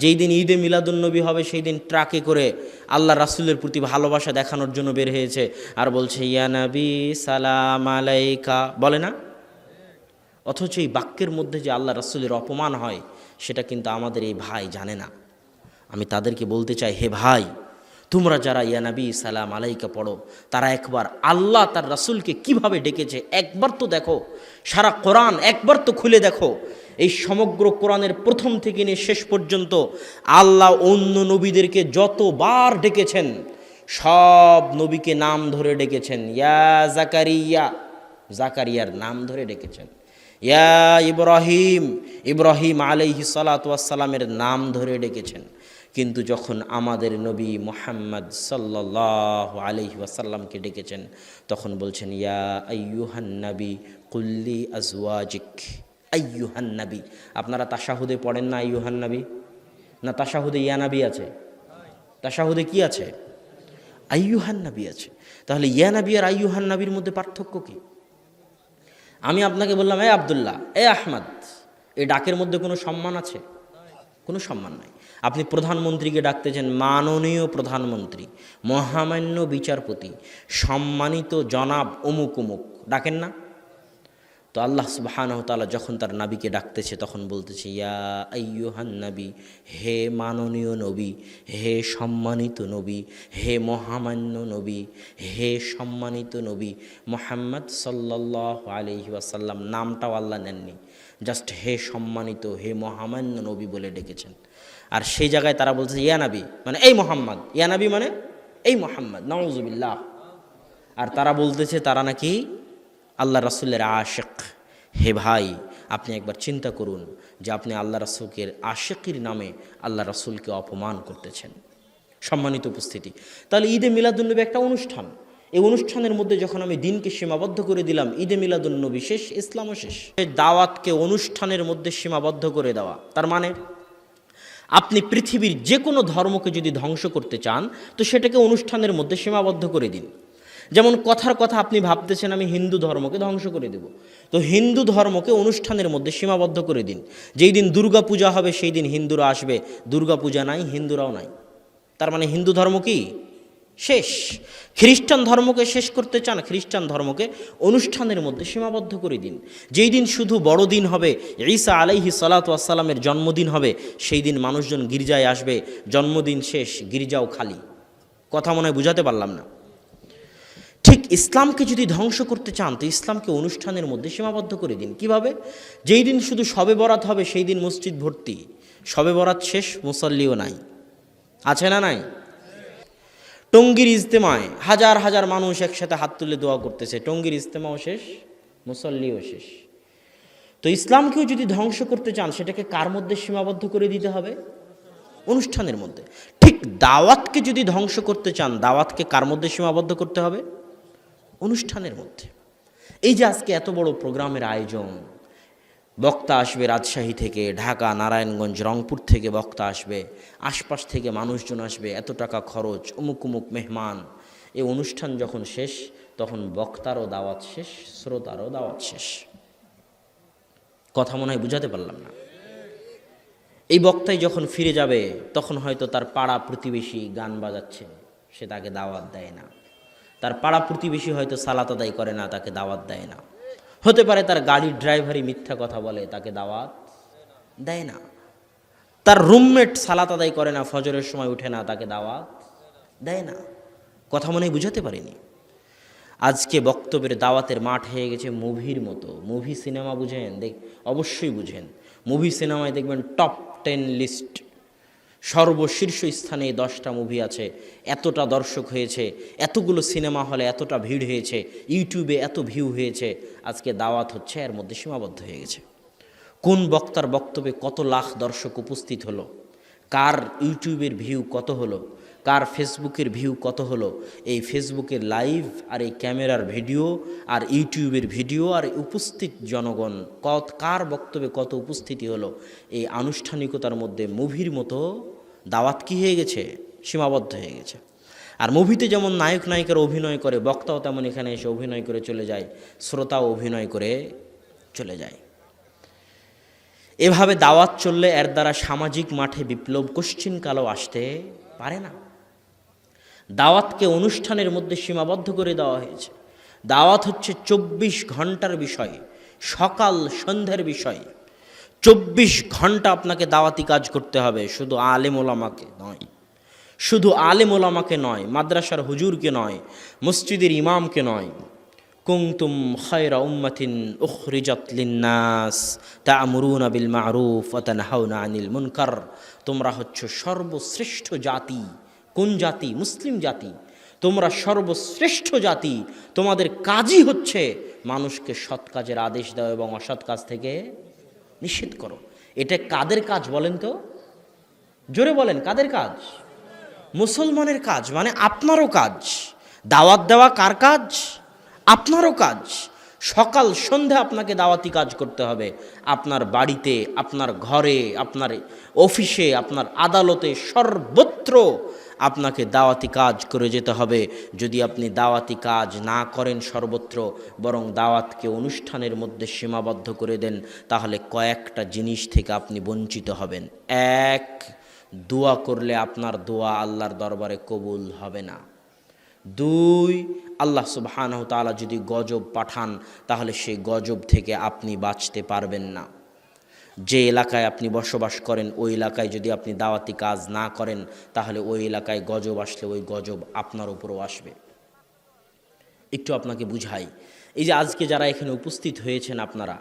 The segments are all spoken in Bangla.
যেই দিন ঈদে মিলাদুন্নবী হবে সেই দিন ট্রাকে করে আল্লাহ রাসূলের প্রতি ভালোবাসা দেখানোর জন্য বের হয়েছে আর বলছে ইয়া নবী সালাম আলাইকা, বলে না? অথচ এই বাক্যের মধ্যে যে আল্লাহ রাসূলের অপমান হয় সেটা কিন্তু আমাদের এই ভাই জানে না। আমি তাদেরকে বলতে চাই, হে ভাই, তোমরা যারা ইয়া নবী সালাম আলাইকা পড়ো, তারা একবার আল্লাহ তার রাসূলকে কিভাবে ডেকেছে একবার তো দেখো। সারা কোরআন একবার তো খুলে দেখো। এই সমগ্র কোরআনের প্রথম থেকে নিয়ে শেষ পর্যন্ত আল্লাহ অন্য নবীদেরকে যতবার ডেকেছেন সব নবীকে নাম ধরে ডেকেছেন। ইয়া জাকারিয়া, জাকারিয়ার নাম ধরে ডেকেছেন। ইয়া ইব্রাহিম, ইব্রাহিম আলাইহিস সালাতু ওয়াস সালামের নাম ধরে ডেকেছেন। কিন্তু যখন আমাদের নবী মুহাম্মদ সাল্লাল্লাহু আলাইহি ওয়াসাল্লামকে ডেকেছেন তখন বলছেন ইয়া আইয়ুহান নবী কুল্লি আজওয়াজিক। আইয়ুহান নবী, আপনারা তাশাহুদে পড়েন না আইয়ুহান নবী? না তাশাহুদে ইয়া নবী আছে? তাশাহুদে কি আছে? আইয়ুহান নবী আছে। তাহলে ইয়া নবী আর আইয়ুহান নবীর মধ্যে পার্থক্য কি? আমি আপনাকে বললাম এ আব্দুল্লাহ, এ আহমদ, এই ডাকের মধ্যে কোনো সম্মান আছে? কোনো সম্মান নাই। আপনি প্রধানমন্ত্রীকে ডাকতেছেন মাননীয় প্রধানমন্ত্রী, মহামান্য বিচারপতি, সম্মানিত জনাব অমুক অমুক, ডাকেন না? তো আল্লাহ সুবহানাহু ওয়া তাআলা যখন তার নবীকে ডাকতেছে তখন বলতেছে ইয়া আইয়ুহান নবী, হে মাননীয় নবী, হে সম্মানিত নবী, হে মহামান্য নবী, হে সম্মানিত নবী মুহাম্মদ সাল্লাল্লাহু আলাইহি ওয়াসাল্লাম। নামটাও আল্লাহ নেননি, জাস্ট হে সম্মানিত, হে মহামান্য নবী বলে ডেকেছেন। আর সেই জায়গায় তারা বলছে ইয়া নবী মানে এই মোহাম্মদ, ইয়া নবী মানে এই মোহাম্মদ, নাউজুবিল্লাহ। আর তারা বলতেছে তারা নাকি আল্লাহ রাসূলের আশিক। হে ভাই, আপনি একবার চিন্তা করুন যে আপনি আল্লাহ রাসূলের আশিকির নামে আল্লাহ রাসূলকে অপমান করতেছেন। সম্মানিত উপস্থিতি, তাহলে ঈদে মিলাদুন্নবী একটা অনুষ্ঠান। এই অনুষ্ঠানের মধ্যে যখন আমি দিনকে সীমাবদ্ধ করে দিলাম, ঈদে মিলাদুন্নবী শেষ, ইসলামও শেষ। দাওয়াতকে অনুষ্ঠানের মধ্যে সীমাবদ্ধ করে দেওয়া, তার মানে আপনি পৃথিবীর যে কোনো ধর্মকে যদি ধ্বংস করতে চান তো সেটাকে অনুষ্ঠানের মধ্যে সীমাবদ্ধ করে দিন। যেমন কথার কথা আপনি ভাবতেছেন আমি হিন্দু ধর্মকে ধ্বংস করে দেব, তো হিন্দু ধর্মকে অনুষ্ঠানের মধ্যে সীমাবদ্ধ করে দিন। যেই দিন দুর্গা পূজা হবে সেই দিন হিন্দুরা আসবে, দুর্গা পূজা নাই, হিন্দুরাও নাই। তার মানে হিন্দু ধর্ম কি শেষ? খ্রিস্টান ধর্মকে শেষ করতে চান, খ্রিস্টান ধর্মকে অনুষ্ঠানের মধ্যে সীমাবদ্ধ করে দিন। যেই দিন শুধু বড়দিন হবে, ঈসা আলাইহিস সালাতু ওয়াস সালামের জন্মদিন হবে, সেই দিন মানুষজন গির্জায় আসবে, জন্মদিন শেষ, গির্জাও খালি। কথা মনে হয় বুঝাতে পারলাম না? ঠিক ইসলামকে যদি ধ্বংস করতে চান তো ইসলামকে অনুষ্ঠানের মধ্যে সীমাবদ্ধ করে দিন। কিভাবে? যেই দিন শুধু শবে বরাত হবে সেই দিন মসজিদ ভর্তি, শবে বরাত শেষ, মুসল্লিও নাই। আছে না নাই? টঙ্গীর ইজতেমায় হাজার হাজার মানুষ একসাথে হাত তুলে দোয়া করতেছে, টঙ্গীর ইজতেমাও শেষ, মুসল্লিও শেষ। তো ইসলামকেও যদি ধ্বংস করতে চান সেটাকে কার মধ্যে সীমাবদ্ধ করে দিতে হবে? অনুষ্ঠানের মধ্যে। ঠিক দাওয়াতকে যদি ধ্বংস করতে চান দাওয়াতকে কার মধ্যে সীমাবদ্ধ করতে হবে? অনুষ্ঠানের মধ্যে। এই যে আজকে এত বড় প্রোগ্রামের আয়োজন, বক্তা আসবে রাজশাহী থেকে, ঢাকা, নারায়ণগঞ্জ, রংপুর থেকে বক্তা আসবে, আশপাশ থেকে মানুষজন আসবে, এত টাকা খরচ, অমুক অমুক মেহমান। এই অনুষ্ঠান যখন শেষ তখন বক্তারও দাওয়াত শেষ, শ্রোতারও দাওয়াত শেষ। কথা মনে হয় বুঝাতে পারলাম না? এই বক্তাই যখন ফিরে যাবে তখন হয়তো তার পাড়া প্রতিবেশী গান বাজাচ্ছে, সে তাকে দাওয়াত দেয় না। তার পাড়া প্রতিবেশী হয়তো সালাত আদায় করে না, তাকে দাওয়াত দেয় না। হতে পারে তার গাড়ির ড্রাইভারই মিথ্যা কথা বলে, তাকে দাওয়াত দেয় না। তার রুমমেট সালাত আদায় করে না, ফজরের সময় উঠে না, তাকে দাওয়াত দেয় না। কথা মনে বুঝাতে পারিনি? আজকে বক্তব্যের দাওয়াতের মাঠ হয়ে গেছে মুভির মতো। মুভি সিনেমা বুঝেন? অবশ্যই বুঝেন। মুভি সিনেমায় দেখবেন টপ 10 লিস্ট, সর্বশীর্ষ স্থানে 10টা মুভি আছে, এতটা দর্শক হয়েছে, এতগুলো সিনেমা হলে এতটা ভিড় হয়েছে, ইউটিউবে এত ভিউ হয়েছে। আজকে দাওয়াত হচ্ছে এর মধ্যে সীমাবদ্ধ হয়ে গেছে। কোন বক্তার বক্তব্যে কত লাখ দর্শক উপস্থিত হলো, কার ইউটিউবের ভিউ কত হলো, কার ফেসবুকের ভিউ কত হলো, এই ফেসবুকের লাইভ আর এই ক্যামেরার ভিডিও আর ইউটিউবের ভিডিও আর উপস্থিত জনগণ কার বক্তব্যে কত উপস্থিতি হলো, এই আনুষ্ঠানিকতার মধ্যে মুভির মতো দাওয়াত কি হয়ে গেছে? সীমাবদ্ধ হয়ে গেছে। আর মুভিতে যেমন নায়ক নায়িকারা অভিনয় করে, বক্তাও তেমন এখানে এসে অভিনয় করে চলে যায়, শ্রোতাও অভিনয় করে চলে যায়। এভাবে দাওয়াত চললে এর দ্বারা সামাজিক মাঠে বিপ্লব কোশ্চিনকালও আসতে পারে না। দাওয়াতকে অনুষ্ঠানের মধ্যে সীমাবদ্ধ করে দেওয়া হয়েছে। দাওয়াত হচ্ছে 24 ঘন্টার বিষয়, সকাল সন্ধ্যার বিষয়। 24 ঘন্টা আপনাকে দাওয়াতি কাজ করতে হবে, শুধু আলেম ওলামাকে নয়, শুধু আলেম ওলামাকে নয়, মাদ্রাসার হুজুরকে নয়, মসজিদের ইমামকে নয়। কুনতুম খায়রা উম্মাতিন উখরিজাত লিন্নাস তা'মুরুনা বিল মা'রুফ ওয়া তানহাউনা আনিল মুনকার। তোমরা হচ্ছে সর্বশ্রেষ্ঠ জাতি। কোন জাতি? মুসলিম জাতি। তোমরা সর্বশ্রেষ্ঠ জাতি, তোমাদের কাজই হচ্ছে মানুষকে সৎ কাজের আদেশ দাও এবং অসৎ কাজ থেকে নিষেধ করো। এটা কাদের কাজ বলেন তো? জোরে বলেন, কাদের কাজ? মুসলমানের কাজ, মানে আপনারও কাজ। দাওয়াত দেওয়া কার কাজ? আপনারও কাজ। সকাল সন্ধ্যা আপনাকে দাওয়াতি কাজ করতে হবে। আপনার বাড়িতে, আপনার ঘরে, আপনার অফিসে, আপনার আদালতে, সর্বত্র আপনাকে দাওয়াতি কাজ করে যেতে হবে। যদি আপনি দাওয়াতি কাজ না করেন সর্বত্র, বরং দাওয়াতকে অনুষ্ঠানের মধ্যে সীমাবদ্ধ করে দেন, তাহলে কয়েকটা জিনিস থেকে আপনি বঞ্চিত হবেন। এক, দোয়া করলে আপনার দোয়া আল্লাহর দরবারে কবুল হবে না। দুই, আল্লাহ সুবহানাহু ওয়া তাআলা যদি গজব পাঠান, তাহলে সেই গজব থেকে আপনি বাঁচতে পারবেন না। যে এলাকায় আপনি বসবাস করেন, ওই এলাকায় যদি আপনি দাওয়াতি কাজ না করেন, তাহলে ওই এলাকায় গজব আসলে ওই গজব আপনার উপরও আসবে। একটু আপনাকে বুঝাই, এই যে আজকে যারা এখানে উপস্থিত হয়েছেন আপনারা,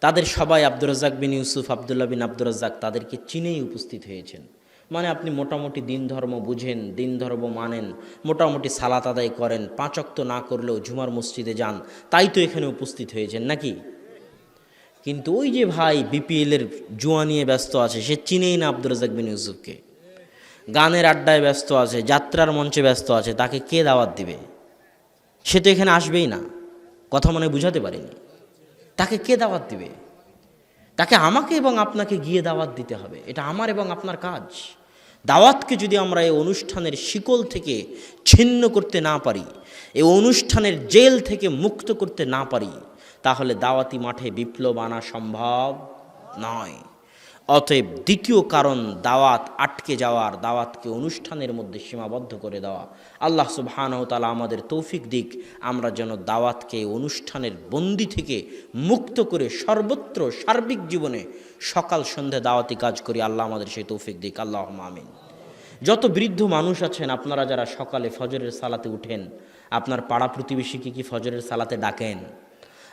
তাদের সবাই আব্দুর রাজ্জাক বিন ইউসুফ, আব্দুল্লাহ বিন আব্দুর রাজ্জাক, তাদেরকে চিনেই উপস্থিত হয়েছেন। মানে আপনি মোটামুটি দিন ধর্ম বুঝেন, দিন ধর্ম মানেন, মোটামুটি সালাত আদায় করেন, 5 ওয়াক্ত না করলেও জুমার মসজিদে যান, তাই তো এখানে উপস্থিত হয়েছেন নাকি? কিন্তু ওই যে ভাই বিপিএলের জুয়া নিয়ে ব্যস্ত আছে, সে চিনেই না আব্দুর রাজ্জাক বিন ইউসুফকে। গানের আড্ডায় ব্যস্ত আছে, যাত্রার মঞ্চে ব্যস্ত আছে, তাকে কে দাওয়াত দিবে? সে তো এখানে আসবেই না। কথা মনে বুঝাতে পারিনি। তাকে কে দাওয়াত দিবে? তাকে আমাকে এবং আপনাকে গিয়ে দাওয়াত দিতে হবে। এটা আমার এবং আপনার কাজ। দাওয়াতকে যদি আমরা এই অনুষ্ঠানের শিকল থেকে ছিন্ন করতে না পারি, এই অনুষ্ঠানের জেল থেকে মুক্ত করতে না পারি, তাহলে দাওয়াতি মাঠে বিপ্লব আনা সম্ভব নয়। অতএব দ্বিতীয় কারণ দাওয়াত আটকে যাওয়ার, দাওয়াতকে অনুষ্ঠানের মধ্যে সীমাবদ্ধ করে দেওয়া। আল্লাহ সুবহানাহু ওয়া তাআলা আমাদের তৌফিক দিক, আমরা যেন দাওয়াতকে অনুষ্ঠানের বন্দি থেকে মুক্ত করে সর্বত্র সার্বিক জীবনে সকাল সন্ধ্যা দাওয়াতি কাজ করি। আল্লাহ আমাদের সেই তৌফিক দিক, আল্লাহুম্মা আমিন। যত বৃদ্ধ মানুষ আছেন, আপনারা যারা সকালে ফজরের সালাতে উঠেন, আপনার পাড়া প্রতিবেশীকে কি ফজরের সালাতে ডাকেন?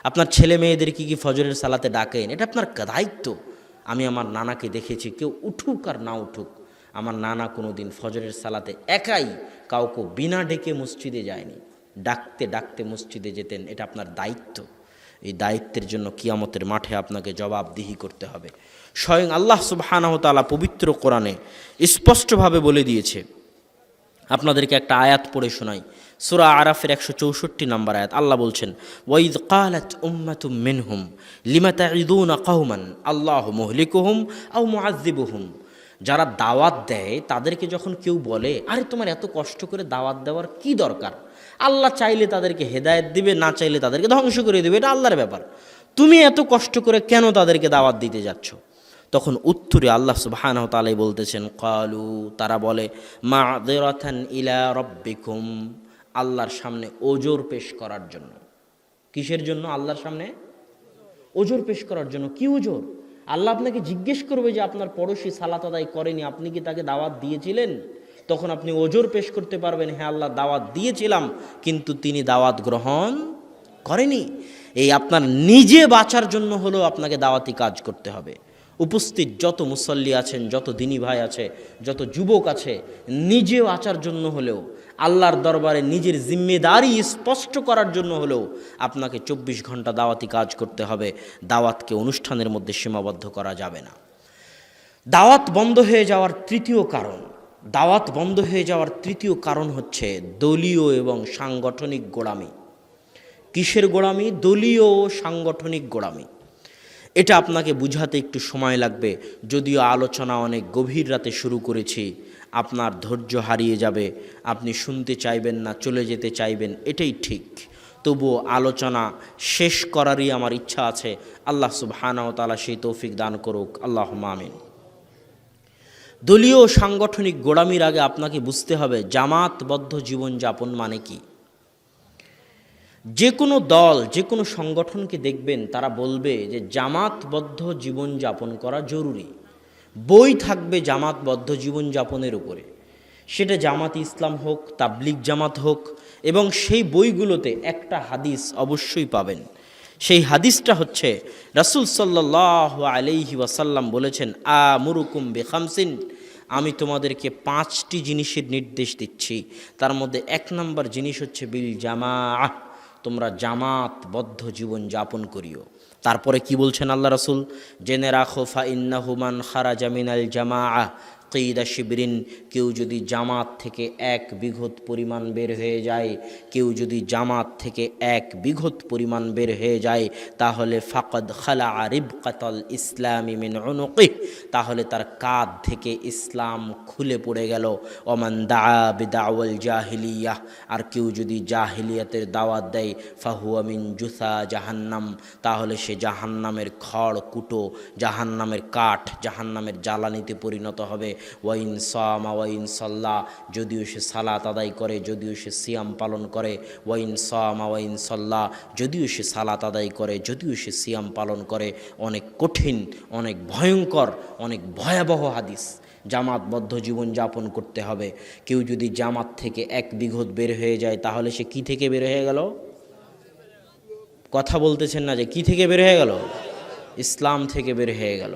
আপনার ছেলে মেয়েদের কি ফজরের সালাতে ডাকেন? এটা আপনার দায়িত্ব। আমি আমার নানাকে দেখেছি, কেউ উঠুক আর না উঠুক, আমার নানা কোনো দিন ফজরের সালাতে একাই কাউকে বিনা ডেকে মসজিদে যায়নি, ডাকতে ডাকতে মসজিদে যেতেন। এটা আপনার দায়িত্ব। এই দায়িত্বের জন্য কিয়ামতের মাঠে আপনাকে জবাবদিহি করতে হবে। স্বয়ং আল্লাহ সুবহানাহু ওয়া তাআলা পবিত্র কোরআনে স্পষ্টভাবে বলে দিয়েছে। আপনাদেরকে একটা আয়াত পড়ে শোনাই, সূরা আরাফের 164 নম্বর আয়াত। আল্লাহ বলছেন, ওয়াইদ ক্বালাত উম্মাতুম মিনহুম লিমা তাঈদুনা কওমান আল্লাহু মুহলিকুহুম আও মুআযযিবুহুম। যারা দাওয়াত দেয় তাদেরকে যখন কেউ বলে, আরে তোমার এত কষ্ট করে দাওয়াত দেওয়ার কি দরকার? আল্লাহ চাইলে তাদেরকে হেদায়েত দিবে, না চাইলে তাদেরকে ধ্বংস করে দেবে, এটা আল্লাহর ব্যাপার। তুমি এত কষ্ট করে কেন তাদেরকে দাওয়াত দিতে যাচ্ছ? তখন উত্তরে আল্লাহ সুবহানাহু ওয়া তাআলা বলতেছেন, ক্বালু, তারা বলে, মা'যিরাতান ইলা রাব্বিকুম, আল্লাহর সামনে ওজর পেশ করার জন্য। কিসের জন্য? আল্লাহর সামনে ওজর পেশ করার জন্য। কি ওজর? আল্লাহ আপনাকে জিজ্ঞেস করবে যে আপনার পড়োশী সালাত আদায় করেনি, আপনি কি তাকে দাওয়াত দিয়েছিলেন? তখন আপনি ওজর পেশ করতে পারবেন, হ্যাঁ আল্লাহ দাওয়াত দিয়েছিলাম, কিন্তু তিনি দাওয়াত গ্রহণ করেনি। এই আপনার নিজে বাঁচার জন্য হলেও আপনাকে দাওয়াতি কাজ করতে হবে। উপস্থিত যত মুসল্লি আছেন, যত দিনী ভাই আছে, যত যুবক আছে, নিজে বাঁচার জন্য হলেও, আল্লাহর দরবারে নিজের জিম্মেদারি স্পষ্ট করার জন্য হলেও আপনাকে 24 ঘন্টা দাওয়াতি কাজ করতে হবে। দাওয়াতকে অনুষ্ঠানের মধ্যে সীমাবদ্ধ করা যাবে না। দাওয়াত বন্ধ হয়ে যাওয়ার তৃতীয় কারণ, দাওয়াত বন্ধ হয়ে যাওয়ার তৃতীয় কারণ হচ্ছে দলীয় এবং সাংগঠনিক গোড়ামি। কিসের গোড়ামি? দলীয় ও সাংগঠনিক গোড়ামি। এটা আপনাকে বুঝাতে একটু সময় লাগবে, যদিও আলোচনা অনেক গভীর রাতে শুরু করেছি। আপনার ধৈর্য হারিয়ে যাবে, আপনি শুনতে চাইবেন না, চলে যেতে চাইবেন, এটাই ঠিক। তবুও আলোচনা শেষ করারই আমার ইচ্ছা আছে। আল্লাহ সুবহানাহু ওয়া তাআলা সেই তৌফিক দান করুক, আল্লাহুম্মা আমিন। দলীয় সাংগঠনিক গোড়ামির আগে আপনাকে বুঝতে হবে জামাতবদ্ধ জীবনযাপন মানে কি। যে কোনো দল, যে কোনো সংগঠনকে দেখবেন তারা বলবে যে জামাতবদ্ধ জীবনযাপন করা জরুরি। বই থাকবে জামাতবদ্ধ জীবনযাপনের উপরে, সেটা জামাত ইসলাম হোক, তাবলিগ জামাত হোক, এবং সেই বইগুলোতে একটা হাদিস অবশ্যই পাবেন। সেই হাদিসটা হচ্ছে রাসূল সাল্লাল্লাহু আলাইহি ওয়াসাল্লাম বলেছেন, আমুরুকুম বিখামসিন, আমি তোমাদেরকে 5টি জিনিসের নির্দেশ দিচ্ছি। তার মধ্যে 1 নম্বর জিনিস হচ্ছে বিল জামাআহ, তোমরা জামাতবদ্ধ জীবন যাপন করিও। তারপরে কি বলছেন আল্লাহ রাসূল, জেনে রাখো ফা ইন্নাহু মান খারাজা মিনাল জামাআহ কিদা শিবরিন, কেউ যদি জামাত থেকে 1 বিঘত পরিমাণ বের হয়ে যায়, কেউ যদি জামাত থেকে 1 বিঘত পরিমাণ বের হয়ে যায়, তাহলে ফাকাদ খালা রিবকাতাল ইসলামি মিন উনুকি, তাহলে তার কাঁধ থেকে ইসলাম খুলে পড়ে গেল। ওমান দাআ বিদাওয়াল জাহিলিয়াহ, আর কেউ যদি জাহিলিয়াতের দাওয়াত দেয়, ফাহুয়া মিন জুসা জাহান্নাম, তাহলে সে জাহান্নামের খড় কুটো, জাহান্নামের কাঠ, জাহান্নামের জ্বালানিতে পরিণত হবে। ওয়াইন সামা ওয়াইন সাল্লাহ, যদিও সে সালাত আদায় করে, যদিও সে সিয়াম পালন করে, ওয়াইন সামা ওয়াইন সাল্লাহ, যদিও সে সালাত আদায় করে, যদিও সে সিয়াম পালন করে। অনেক কঠিন, অনেক ভয়ঙ্কর, অনেক ভয়াবহ হাদিস। জামাতবদ্ধ জীবন যাপন করতে হবে। কেউ যদি জামাত থেকে 1 বিঘত বের হয়ে যায়, তাহলে সে কি থেকে বের হয়ে গেল? কথা বলতেছেন না যে কি থেকে বের হয়ে গেল? ইসলাম থেকে বের হয়ে গেল।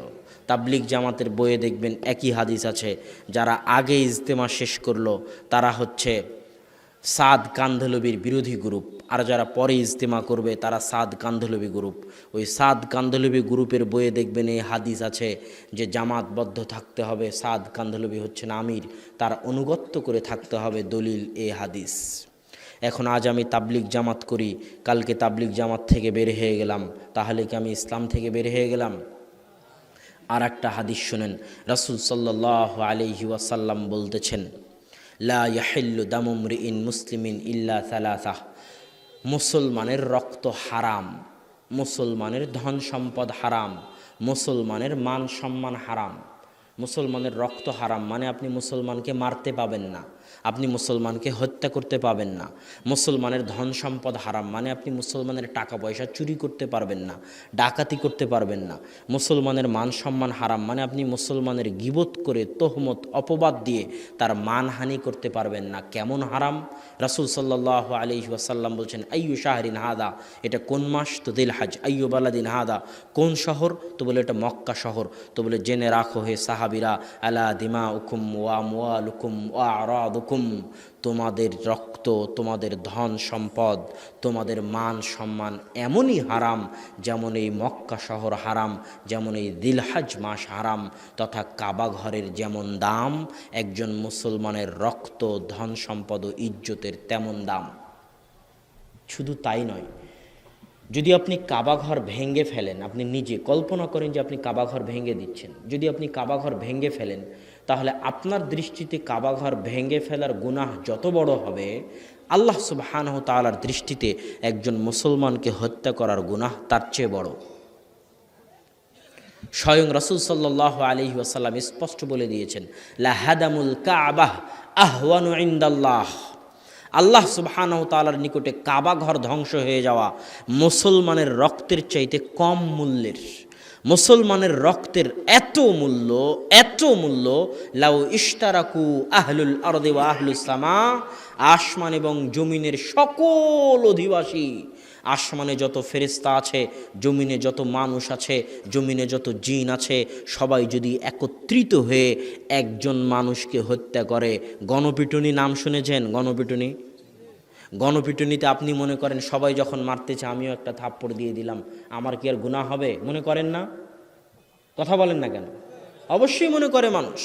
তাবলিগ জামাতের বইয়ে দেখবেন একই হাদিস আছে, যারা আগে ইজতেমা শেষ করলো তারা হচ্ছে সাদ কান্ধলবির বিরোধী গ্রুপ, আর যারা পরে ইজতেমা করবে তারা সাদ কান্ধলবি গ্রুপ। ওই সাদ কান্ধলবি গ্রুপের বইয়ে দেখবেন এই হাদিস আছে যে জামাতবদ্ধ থাকতে হবে, সাদ কান্ধলবি হচ্ছেন আমির, তার অনুগত্য করে থাকতে হবে, দলিল এই হাদিস। এখন আজ আমি তাবলিগ জামাত করি, কালকে তাবলিগ জামাত থেকে বের হয়ে গেলাম, তাহলে কি আমি ইসলাম থেকে বের হয়ে গেলাম? আর একটা হাদিস শুনেন, রাসূল সাল্লাল্লাহু আলাইহি ওয়াসাল্লাম বলতেছেন, লা ইয়াহিল্লু দামু মরিইন মুসলিমিন ইল্লা সালাসা, মুসলমানের রক্ত হারাম, মুসলমানের ধন সম্পদ হারাম, মুসলমানের মান সম্মান হারাম। মুসলমানের রক্ত হারাম মানে আপনি মুসলমানকে মারতে পাবেন না, আপনি মুসলমানকে হত্যা করতে পাবেন না। মুসলমানের ধন সম্পদ হারাম মানে আপনি মুসলমানের টাকা পয়সা চুরি করতে পারবেন না, ডাকাতি করতে পারবেন না। মুসলমানের মান সম্মান হারাম মানে আপনি মুসলমানের গীবত করে, তহমত, অপবাদ দিয়ে তার মানহানি করতে পারবেন না। কেমন হারাম? রাসূল সাল্লাল্লাহু আলাইহি ওয়াসাল্লাম বলছেন, আইয়ু শাহরিন হাদা, এটা কোন মাস? তো দিলহাজ। আইয়ু বালাদিন হাদা, কোন শহর? তো বলে এটা মক্কা শহর। তো বলে জেনে রাখো হে সাহাবীরা, আলা দিমাউকুম ওয়া আমওয়ালুকুম ওয়া আরাদুকুম, তোমাদের রক্ত, তোমাদের ধন সম্পদ, তোমাদের মান সম্মান এমনই হারাম যেমন এই মক্কা শহর হারাম, যেমন এই দিলহাজ মাস হারাম, তথা কাবা ঘরের যেমন দাম, একজন মুসলমানের রক্ত, ধন সম্পদ ও ইজ্জতের তেমন দাম। শুধু তাই নয়, যদি আপনি কাবাঘর ভেঙে ফেলেন, আপনি নিজে কল্পনা করেন যে আপনি কাবাঘর ভেঙে দিচ্ছেন, যদি আপনি কাবাঘর ভেঙে ফেলেন, তাহলে আপনার দৃষ্টিতে কাবাঘর ভেঙে ফেলার গুনাহ যত বড় হবে, আল্লাহ সুবহানাহু ওয়া তাআলার দৃষ্টিতে একজন মুসলমানকে হত্যা করার গুনাহ তার চেয়ে বড়। স্বয়ং রাসূল সাল্লাল্লাহু আলাইহি ওয়াসাল্লাম স্পষ্ট বলে দিয়েছেন, লা হাদামুল কাবাহ আহওয়ানু ইনদাল্লাহ, আল্লাহ সুবহানাহু ওয়া তাআলার নিকটে কাবা ঘর ধ্বংস হয়ে যাওয়া মুসলমানের রক্তের চাইতে কম মূল্যের। মুসলমানের রক্তের এত মূল্য, লাউ ইশতারাকু আহলুল আরদি ওয়া আহলুস সামা, আসমান এবং জমিনের সকল অধিবাসী, আসমানে যত ফেরেশতা আছে, জমিনে যত মানুষ আছে, জমিনে যত জিন আছে, সবাই যদি একত্রিত হয়ে একজন মানুষকে হত্যা করে, গণপিটুনি নাম শুনেছেন? গণপিটুনিতে আপনি মনে করেন সবাই যখন মারতেছে আমিও একটা থাপ্পড় দিয়ে দিলাম, আমার কি আর গুনাহ হবে? মনে করেন না? কথা বলেন না কেন? অবশ্যই মনে করে মানুষ।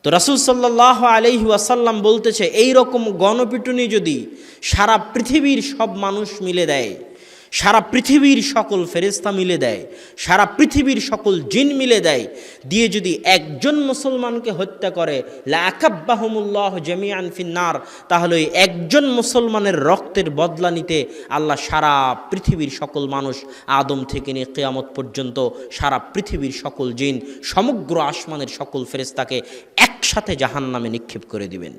তো রাসূল সাল্লাল্লাহু আলাইহি ওয়াসাল্লাম বলতেছে, এই রকম গণপিটুনি যদি সারা পৃথিবীর সব মানুষ মিলে দেয়, সারা পৃথিবীর সকল ফেরেশতা মিলে দেয়, সারা পৃথিবীর সকল জিন মিলে দেয়, দিয়ে যদি একজন মুসলমানকে হত্যা করে লাকাব্বাহুমুল্লাহ জামিআন ফিন্নার, তাহলে ওই একজন মুসলমানের রক্তের বদলা নিতে আল্লাহ সারা পৃথিবীর সকল মানুষ আদম থেকে নিয়ে কিয়ামত পর্যন্ত সারা পৃথিবীর সকল জিন, সমগ্র আসমানের সকল ফেরেশতাকে একসাথে জাহান্নামে নিক্ষেপ করে দিবেন।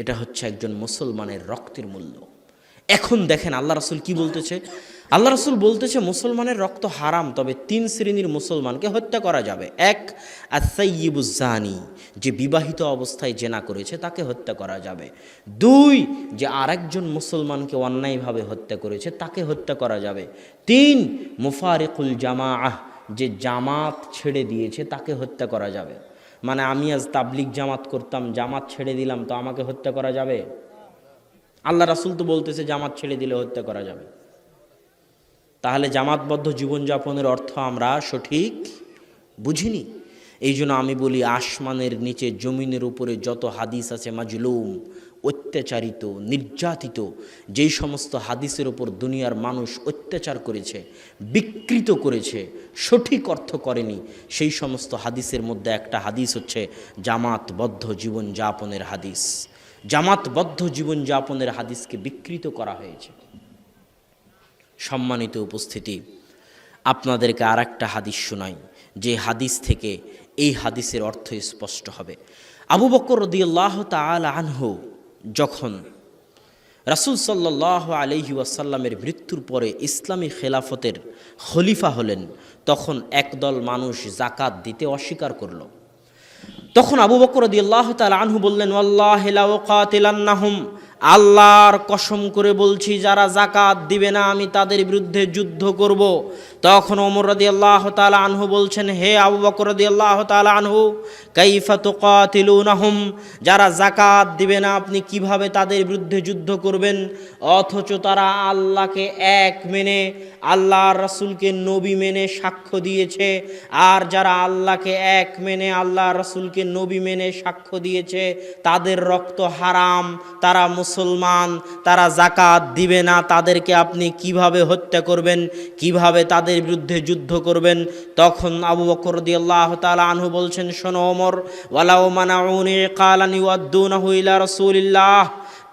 এটা হচ্ছে একজন মুসলমানের রক্তের মূল্য। এখন দেখেন আল্লাহ রাসূল কি বলতেছে। আল্লাহ রাসূল বলতেছে মুসলমানের রক্ত হারাম, তবে 3 শ্রেণীর মুসলমানকে হত্যা করা যাবে। 1, আস-সাইয়্যিবুজ জানি, যে বিবাহিত অবস্থায় জেনা করেছে তাকে হত্যা করা যাবে। 2, যে আরেকজন মুসলমানকে অন্যায়ভাবে হত্যা করেছে তাকে হত্যা করা যাবে। 3, মুফারিকুল জামাআহ, যে জামাত ছেড়ে দিয়েছে তাকে হত্যা করা যাবে। মানে আমি আজ তাবলিগ জামাত করতাম, জামাত ছেড়ে দিলাম, তো আমাকে হত্যা করা যাবে? আল্লাহ রাসূল তো বলতেছে জামাত ছেড়ে দিলে হত্যা করা যাবে। তাহলে জামাতবদ্ধ জীবনযাপনের অর্থ আমরা সঠিক বুঝিনি। এই জন্য আমি বলি আসমানের নিচে জমিনের উপরে যত হাদিস আছে মাজলুম, অত্যাচারিত, নির্যাতিত, যেই সমস্ত হাদিসের ওপর দুনিয়ার মানুষ অত্যাচার করেছে, বিকৃত করেছে, সঠিক অর্থ করেনি, সেই সমস্ত হাদিসের মধ্যে একটা হাদিস হচ্ছে জামাতবদ্ধ জীবনযাপনের হাদিস। জামাতবদ্ধ জীবনযাপনের হাদিসকে বিকৃত করা হয়েছে। সম্মানিত উপস্থিতি, আপনাদেরকে আর একটা হাদিস শোনাই, যে হাদিস থেকে এই হাদিসের অর্থ স্পষ্ট হবে। আবু বকর রাদিয়াল্লাহু তাআলা আনহু যখন রাসূল সাল্লাল্লাহু আলাইহি ওয়াসাল্লামের মৃত্যুর পরে ইসলামী খেলাফতের খলিফা হলেন, তখন একদল মানুষ যাকাত দিতে অস্বীকার করল। তখন আবু বকর রাদিয়াল্লাহু তাআলা আনহু বললেন, ওয়াল্লাহি লা উকাতিলান্নাহুম, আল্লাহর কসম করে বলছি যারা যাকাত দিবে না আমি তাদের বিরুদ্ধে যুদ্ধ করব। তখন ওমর রাদিয়াল্লাহু তাআলা আনহু বলছেন, হে আবু বকর রাদিয়াল্লাহু তাআলা আনহু, কাইফা তুকাতিলুনাহুম, যারা যাকাত দিবে না আপনি কিভাবে তাদের বিরুদ্ধে যুদ্ধ করবেন? অথচ তারা আল্লাহকে এক মেনে, আল্লাহর রাসূলকে নবী মেনে সাক্ষ্য দিয়েছে। আর যারা আল্লাহকে এক মেনে, আল্লাহর রাসূলকে নবী মেনে সাক্ষ্য দিয়েছে, তাদের রক্ত হারাম, তারা মুসলমান, তারা যাকাত দিবে না, তাদেরকে আপনি কিভাবে হত্যা করবেন, কিভাবে তাদের বিরুদ্ধে যুদ্ধ করবেন? তখন আবু বকর রাদিয়াল্লাহু তাআলা আনহু বলছেন, শোনো ওমর, ওয়ালাউ মানাউনি কালান ইউআদ্দুনাহু ইলা রাসূলিল্লাহ,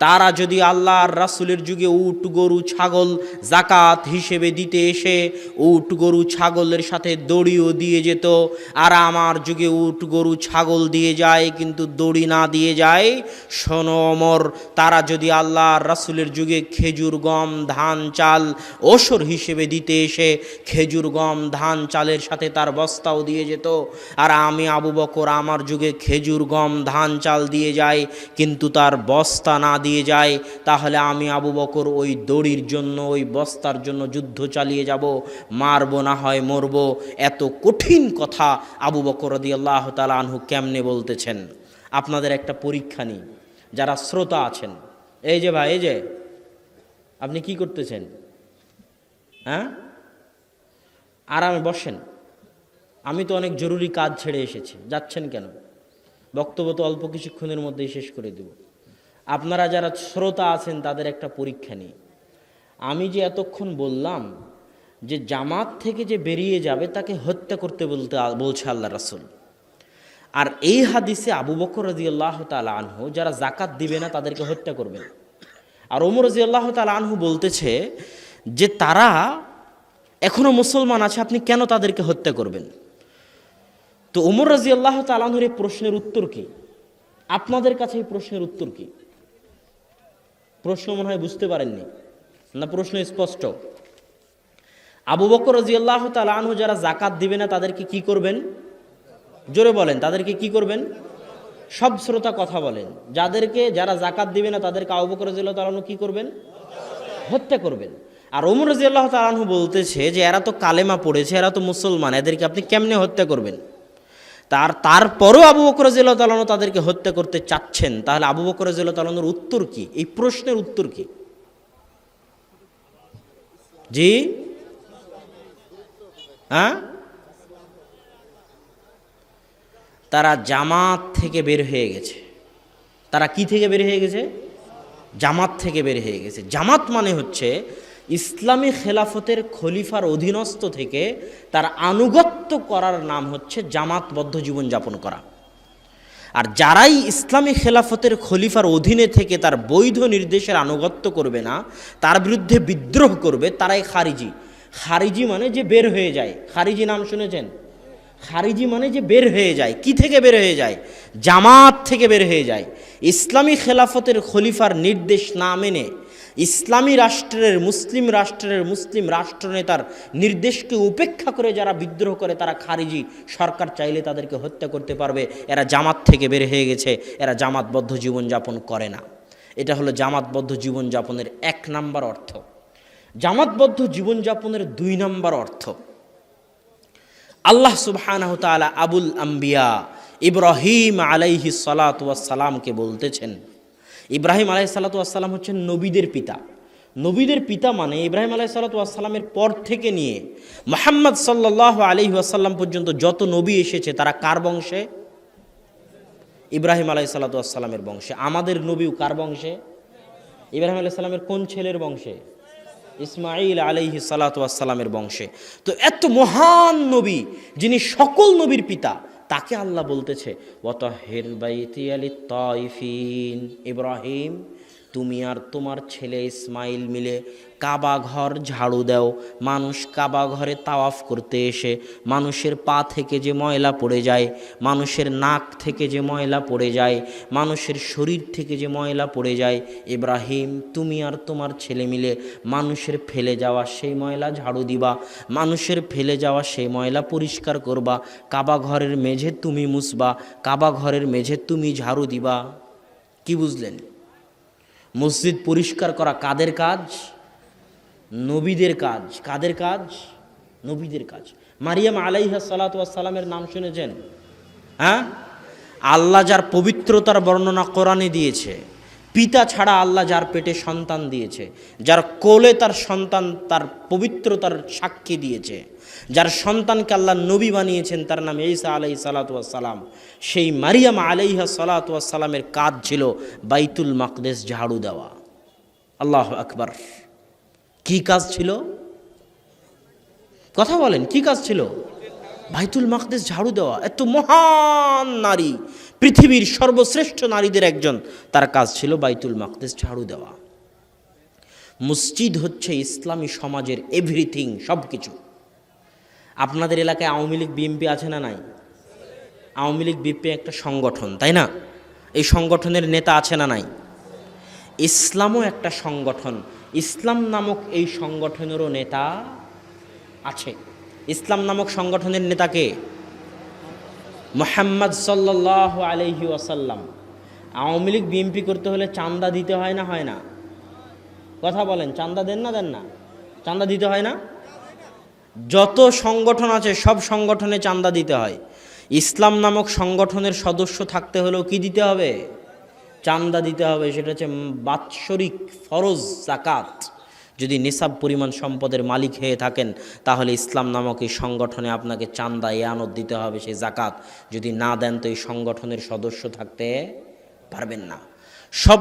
তারা যদি আল্লাহর রাসূলের যুগে উট গরু ছাগল যাকাত হিসেবে দিতে এসে উট গরু ছাগলের সাথে দড়িও দিয়ে যেত, আর আমার যুগে উট গরু ছাগল দিয়ে যায় কিন্তু দড়ি না দিয়ে যায়, শোনো ওমর, তারা যদি আল্লাহর রাসূলের যুগে খেজুর গম ধান চাল ওসর হিসেবে দিতে এসে খেজুর গম ধান চালের সাথে তার বস্তাও দিয়ে যেত, আর আমি আবু বকর আমার যুগে খেজুর গম ধান চাল দিয়ে যায় কিন্তু তার বস্তা না দিয়ে যায়, তাহলে আমি আবু বকর ওই দড়ির জন্য, ওই বস্তার জন্য যুদ্ধ চালিয়ে যাব, মারবো না হয় মরবো। এত কঠিন কথা আবু বকর রাদিয়াল্লাহু তাআলা আনহু কেমনে বলতেছেন? আপনাদের একটা পরীক্ষা নিই, যারা শ্রোতা আছেন, এই যে ভাই, এই যে আপনি কি করতেছেন? হ্যাঁ, আরামে বসেন। আমি তো অনেক জরুরি কাজ ছেড়ে এসেছি, যাচ্ছেন কেন? বক্তব্য তো অল্প কিছুক্ষণের মধ্যেই শেষ করে দেব। আপনারা যারা শ্রোতা আছেন তাদের একটা পরীক্ষা নিই। আমি যে এতক্ষণ বললাম যে জামাত থেকে যে বেরিয়ে যাবে তাকে হত্যা করতে বলছে আল্লাহ রাসূল, আর এই হাদিসে আবু বকর রাদিয়াল্লাহু তাআলা আনহু যারা যাকাত দিবে না তাদেরকে হত্যা করবেন, আর ওমর রাদিয়াল্লাহু তাআলা আনহু বলতেছে যে তারা এখনো মুসলমান আছে, আপনি কেন তাদেরকে হত্যা করবেন? তো ওমর রাদিয়াল্লাহু তাআলা আনহুর এই প্রশ্নের উত্তর কি? আপনাদের কাছে এই প্রশ্নের উত্তর কি? প্রশ্ন মনে হয় বুঝতে পারেননি না? প্রশ্ন স্পষ্ট। আবু বকর রাদিয়াল্লাহু তাআলা আনহু যারা যাকাত দিবে না তাদেরকে কি করবেন? জোরে বলেন, তাদেরকে কি করবেন? সব শ্রোতা কথা বলেন। যারা যাকাত দিবে না তাদেরকে আবু বকর রাদিয়াল্লাহু তাআলা আনহু কি করবেন? হত্যা করবেন। আর ওমর রাদিয়াল্লাহু তাআলা আনহু বলতেছে যে এরা তো কালেমা পড়েছে, এরা তো মুসলমান, এদেরকে আপনি কেমনে হত্যা করবেন? তারপরও আবু বকর রাদিয়াল্লাহু তাআলা আনহু তাদেরকে হত্যা করতে চাচ্ছেন, তাহলে আবু বকর রাদিয়াল্লাহু তাআলা আনহুর উত্তর কি? এই প্রশ্নের উত্তর কি? জি, হ্যাঁ, তারা জামাত থেকে বের হয়ে গেছে। তারা কি থেকে বের হয়ে গেছে? জামাত থেকে বের হয়ে গেছে। জামাত মানে হচ্ছে ইসলামী খেলাফতের খলিফার অধীনস্থ থেকে তার আনুগত্য করার নাম হচ্ছে জামাতবদ্ধ জীবনযাপন করা। আর যারাই ইসলামী খেলাফতের খলিফার অধীনে থেকে তার বৈধ নির্দেশের আনুগত্য করবে না, তার বিরুদ্ধে বিদ্রোহ করবে, তারাই খারিজি। খারিজি মানে যে বের হয়ে যায়। খারিজি নাম শুনেছেন? খারিজি মানে যে বের হয়ে যায়। কি থেকে বের হয়ে যায়? জামাত থেকে বের হয়ে যায়। ইসলামী খেলাফতের খলিফার নির্দেশ না মেনে ইসলামী রাষ্ট্রের মুসলিম রাষ্ট্রনেতার নির্দেশকে উপেক্ষা করে যারা বিদ্রোহ করে তারা খারিজি। সরকার চাইলে তাদেরকে হত্যা করতে পারবে। এরা জামাত থেকে বের হয়ে গেছে, এরা জামাতবদ্ধ জীবনযাপন করে না। এটা হলো জামাতবদ্ধ জীবনযাপনের 1 নাম্বার অর্থ। জামাতবদ্ধ জীবনযাপনের 2 নাম্বার অর্থ, আল্লাহ সুবহানাহু তাআলা আবুল আম্বিয়া ইব্রাহিম আলাইহিস সালাতু ওয়াস সালামকে বলতেছেন, ইব্রাহিম আলাইহিস সালাতু ওয়াস সালাম হচ্ছেন নবীদের পিতা। নবীদের পিতা মানে ইব্রাহিম আলাইহিস সালাতু ওয়াস সালামের পর থেকে নিয়ে মুহাম্মদ সাল্লাল্লাহু আলাইহি ওয়াসাল্লাম পর্যন্ত যত নবী এসেছে তারা কার বংশে? ইব্রাহিম আলাইহিস সালাতু ওয়াস সালামের বংশে। আমাদের নবীও কার বংশে? ইব্রাহিম আলাইহিস সালামের কোন ছেলের বংশে? ইসমাঈল আলাইহিস সালাতু ওয়াস সালামের বংশে। তো এত মহান নবী যিনি সকল নবীর পিতা, তাকে আল্লাহ বলতেছে ওয়াতাহির বাইতিয়া লিত-তাইফিন, ইব্রাহিম তুমি আর তোমার ছেলে ইসমাইল মিলে কাবা ঘর ঝাড়ু দাও। মানুষ কাবা ঘরে তাওয়াফ করতে এসে মানুষের পা থেকে যে ময়লা পড়ে যায়, মানুষের নাক থেকে যে ময়লা পড়ে যায়, মানুষের শরীর থেকে যে ময়লা পড়ে যায়, ইব্রাহিম তুমি আর তোমার ছেলে মিলে মানুষের ফেলে যাওয়া সেই ময়লা ঝাড়ু দিবা, মানুষের ফেলে যাওয়া সেই ময়লা পরিষ্কার করবা, কাবা ঘরের মেঝে তুমি মুছবা, কাবা ঘরের মেঝে তুমি ঝাড়ু দিবা। কি বুঝলেন? মসজিদ পরিষ্কার করা কাদের কাজ? নবীদের কাজ। কাদের কাজ? নবীদের কাজ। মারিয়াম আলাইহিস সালাতু ওয়াস সালামের নাম শুনেছেন? হ্যাঁ, আল্লাহ যার পবিত্রতার বর্ণনা কোরআনে দিয়েছে, পিতা ছাড়া আল্লাহ যার পেটে সন্তান দিয়েছে, যার কোলে তার সন্তান তার পবিত্রতার সাক্ষী দিয়েছে, যার সন্তানকে আল্লাহ নবী বানিয়েছেন, তার নাম ঈসা আলাইহিস সালাতু ওয়াস সালাম। সেই মারিয়াম আলাইহিস সালাতু ওয়াস সালামের কাজ ছিল বাইতুল মাকদেস ঝাড়ু দেওয়া। আল্লাহু আকবার! কি কাজ ছিল? কথা বলেন, কি কাজ ছিল? বাইতুল মাকদেস ঝাড়ু দেওয়া। এত মহান নারী, পৃথিবীর সর্বশ্রেষ্ঠ নারীদের একজন, তার কাজ ছিল বাইতুল মাকদেস ঝাড়ু দেওয়া। মসজিদ হচ্ছে ইসলামী সমাজের এভরিথিং, সব কিছু। আপনাদের এলাকায় আওয়ামী লীগ বিএনপি আছে না নাই? আওয়ামী লীগ বিএনপি একটা সংগঠন, তাই না? এই সংগঠনের নেতা আছে না নাই? ইসলামও একটা সংগঠন। ইসলাম নামক এই সংগঠনেরও নেতা আছে। ইসলাম নামক সংগঠনের নেতাকে মুহাম্মদ সাল্লাল্লাহু আলাইহি ওয়াসাল্লাম। আওয়ামী লীগ বিএনপি করতে হলে চাঁদা দিতে হয় না, হয় না? কথা বলেন, চাঁদা দেন না দেন না? চাঁদা দিতে হয় না? যত সংগঠন আছে সব সংগঠনে চাঁদা দিতে হয়। ইসলাম নামক সংগঠনের সদস্য থাকতে হলেও কি দিতে হবে? চাঁদা দিতে হবে। সেটা হচ্ছে বাৎসরিক ফরজ যাকাত। যদি নিসাব পরিমাণ সম্পদের মালিক হয়ে থাকেন তাহলে ইসলাম নামক এই সংগঠনে আপনাকে চাঁদা ইয়ানত দিতে হবে, সেই যাকাত। যদি না দেন তো এই সংগঠনের সদস্য থাকতে পারবেন না। সব